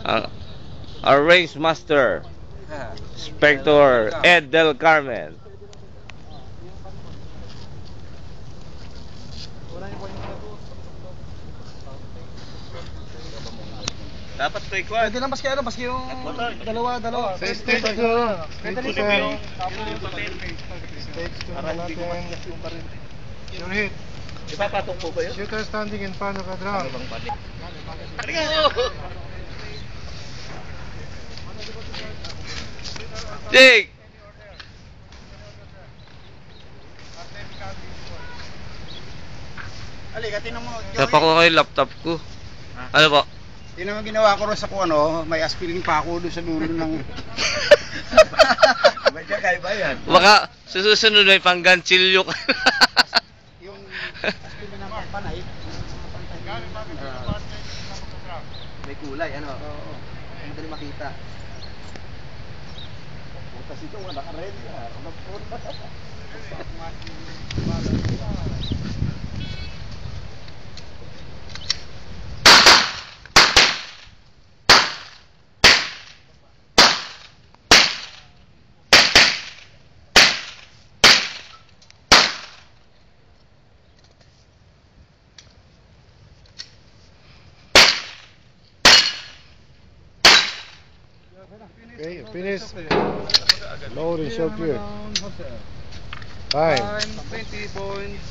Ang our race master, Inspector Ed Del Carmen. Dapat ko ikuan. Pwede lang maski yung dalawa. Sa stage 2. Pwede Stage lang Stage 2 na natin. Your hit. Ipapatong po ba yun? Shooter standing in front of a drum. Jake! Halika, tinan mo. Tapa ko kayo laptop ko. Ano po? Tinan mo ginawa ko rin sa kuano, may aspirin pa ako doon sa dulo ng... May kakay ba yan? Baka susunod may pangganchilyo ka. Yung aspirin na panay. May kulay, ano? Oo. Madali makita. Putas ito, wala ka ready ha. Okay, finish. Load and show clear. Time. 20 points.